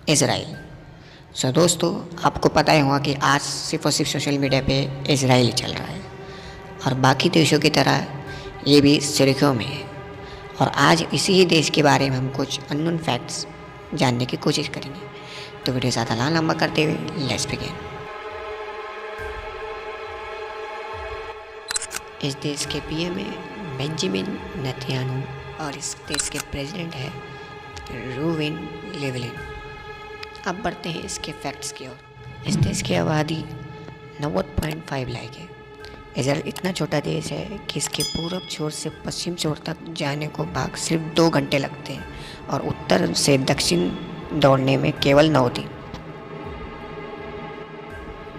Israel. दोस्तों, आपको पता ही होगा कि आज सिर्फ और सिर्फ सोशल मीडिया पे इसराइल ही चल रहा है और बाकी देशों की तरह ये भी सुर्खियों में है। और आज इसी ही देश के बारे में हम कुछ अननोन फैक्ट्स जानने की कोशिश करेंगे। तो वीडियो ज़्यादा ना लंबा करते हुए लेट्स बिगिन। इस देश के पीएम है बेंजामिन नेतन्याहू और इस देश के प्रेसिडेंट है रूवेन रिवलिन। अब बढ़ते हैं इसके फैक्ट्स की ओर। इस देश की आबादी 90.5 लाख है। इसराइल इतना छोटा देश है कि इसके पूरब छोर से पश्चिम छोर तक जाने को भाग सिर्फ 2 घंटे लगते हैं और उत्तर से दक्षिण दौड़ने में केवल 9 दिन।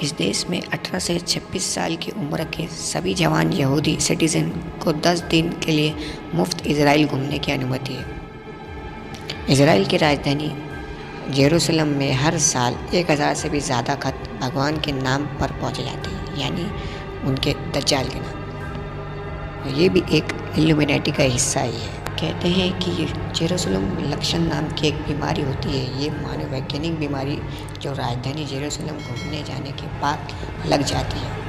इस देश में 18 से 26 साल की उम्र के सभी जवान यहूदी सिटीजन को 10 दिन के लिए मुफ्त इसराइल घूमने की अनुमति है। इसराइल की राजधानी जेरूसलम में हर साल 1000 से भी ज़्यादा खत भगवान के नाम पर पहुँचे जाते हैं, यानी उनके दज्जाल के नाम। ये भी एक इल्यूमिनेटी का हिस्सा ही है। कहते हैं कि जेरूसलम लक्षण नाम की एक बीमारी होती है। ये मनोवैज्ञानिक बीमारी जो राजधानी जेरूसलम घूमने जाने के बाद लग जाती है।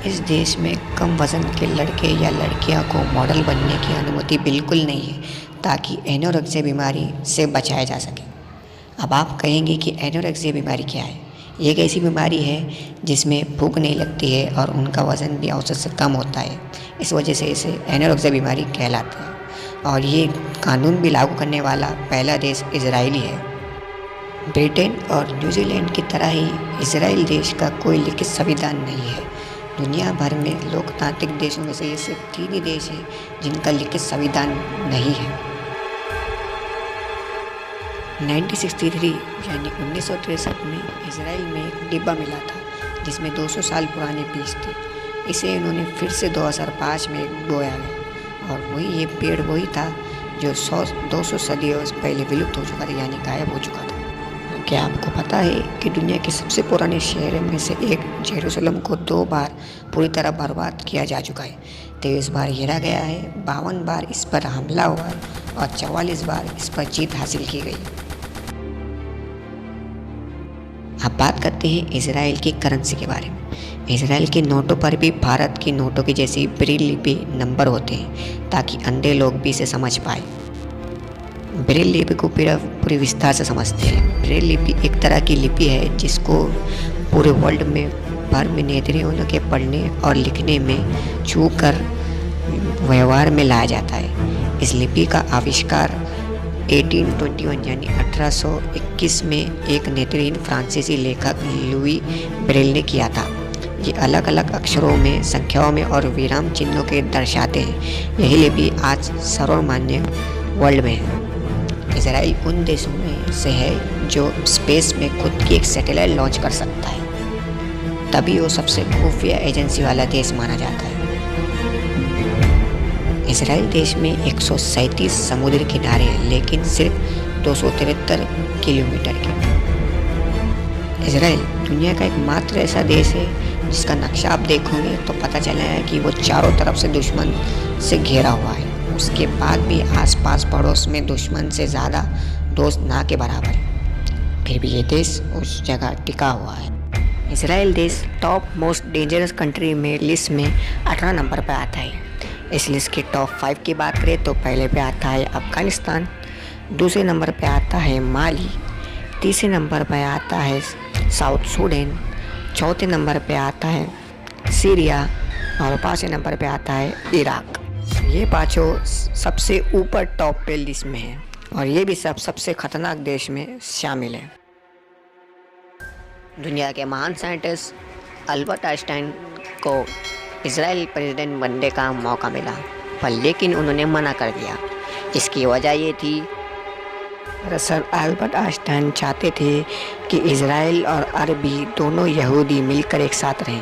इस देश में कम वजन के लड़के या लड़कियां को मॉडल बनने की अनुमति बिल्कुल नहीं है, ताकि एनोरेक्सिया बीमारी से बचाया जा सके। अब आप कहेंगे कि एनोरेक्सिया बीमारी क्या है? ये एक ऐसी बीमारी है जिसमें भूख नहीं लगती है और उनका वज़न भी औसत से कम होता है। इस वजह से इसे एनोरेक्सिया बीमारी कहलाती है और ये कानून भी लागू करने वाला पहला देश इसराइल ही है। ब्रिटेन और न्यूजीलैंड की तरह ही इसराइल देश का कोई लिखित संविधान नहीं है। दुनिया भर में लोकतांत्रिक देशों में से ये सिर्फ 3 ही देश हैं जिनका लिखित संविधान नहीं है। 1963 यानी 1963 में इसराइल में एक डिब्बा मिला था जिसमें 200 साल पुराने बीज थे। इसे इन्होंने फिर से 2005 में बोया है और वही ये पेड़ वही था जो 100-200 सदियों पहले विलुप्त हो चुका था, यानी गायब हो चुका था। क्या आपको पता है कि दुनिया के सबसे पुराने शहर में से एक जेरूसलम को 2 बार पूरी तरह बर्बाद किया जा चुका है? 23 बार घेरा गया है, 52 बार इस पर हमला हुआ है और 44 बार इस पर जीत हासिल की गई। अब बात करते हैं इसराइल की करेंसी के बारे में। इसराइल के नोटों पर भी भारत की नोटों की जैसी ब्रेल लिपि नंबर होते हैं ताकि अंधे लोग भी इसे समझ पाए। ब्रेल लिपि को पूरी विस्तार से समझते हैं। ब्रेल लिपि एक तरह की लिपि है जिसको पूरे वर्ल्ड में भर में नेत्रियों के पढ़ने और लिखने में छू कर व्यवहार में लाया जाता है। इस लिपि का आविष्कार 1821 यानी 1821 में एक नेत्रहीन फ्रांसीसी लेखक लुई ब्रेल ने किया था। ये अलग अलग अक्षरों में, संख्याओं में और विराम चिन्हों के दर्शाते हैं। यही लिपि आज सर्वमान्य वर्ल्ड में है। इसराइल उन देशों में से है जो स्पेस में खुद की एक सैटेलाइट लॉन्च कर सकता है, तभी वो सबसे खुफिया एजेंसी वाला देश माना जाता है। इसराइल देश में 137 समुद्री किनारे हैं, लेकिन सिर्फ 273 किलोमीटर के। इसराइल दुनिया का एकमात्र ऐसा देश है जिसका नक्शा आप देखोगे तो पता चला है कि वो चारों तरफ से दुश्मन से घिरा हुआ है। उसके बाद भी आसपास पड़ोस में दुश्मन से ज़्यादा दोस्त ना के बराबर है, फिर भी ये देश उस जगह टिका हुआ है। इसराइल देश टॉप मोस्ट डेंजरस कंट्री में लिस्ट में 18 नंबर पर आता है। इस लिस्ट के टॉप 5 की बात करें तो पहले पे आता है अफ़गानिस्तान, दूसरे नंबर पे आता है माली, तीसरे नंबर पे आता है साउथ सूडान, चौथे नंबर पे आता है सीरिया और 5वें नंबर पे आता है इराक। ये पाँचों सबसे ऊपर टॉप पे लिस्ट में है और ये भी सबसे खतरनाक देश में शामिल है। दुनिया के महान साइंटिस्ट अल्बर्ट आइंस्टाइन को इसराइल प्रेसिडेंट बनने का मौका मिला, पर लेकिन उन्होंने मना कर दिया। इसकी वजह ये थी, दरअसल अल्बर्ट आइंस्टाइन चाहते थे कि इसराइल और अरबी दोनों यहूदी मिलकर एक साथ रहें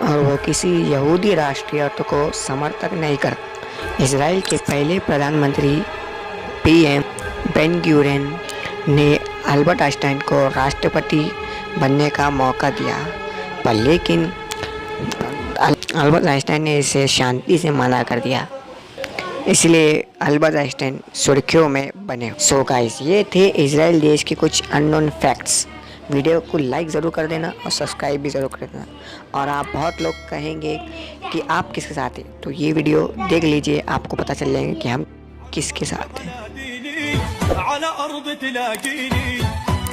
और वो किसी यहूदी राष्ट्रीयता को समर्थन नहीं करते। इसराइल के पहले प्रधानमंत्री पीएम बेन गुरियन ने अल्बर्ट आइंस्टाइन को राष्ट्रपति बनने का मौका दिया, पर लेकिन अल्बर्ट आइंस्टाइन ने इसे शांति से मना कर दिया। इसलिए अल्बर्ट आइंस्टाइन सुर्खियों में बने। सो गाइस, ये थे इजराइल देश के कुछ अननोन फैक्ट्स। वीडियो को लाइक ज़रूर कर देना और सब्सक्राइब भी ज़रूर कर देना। और आप बहुत लोग कहेंगे कि आप किसके साथ हैं, तो ये वीडियो देख लीजिए, आपको पता चल जाएगा कि हम किसके साथ हैं।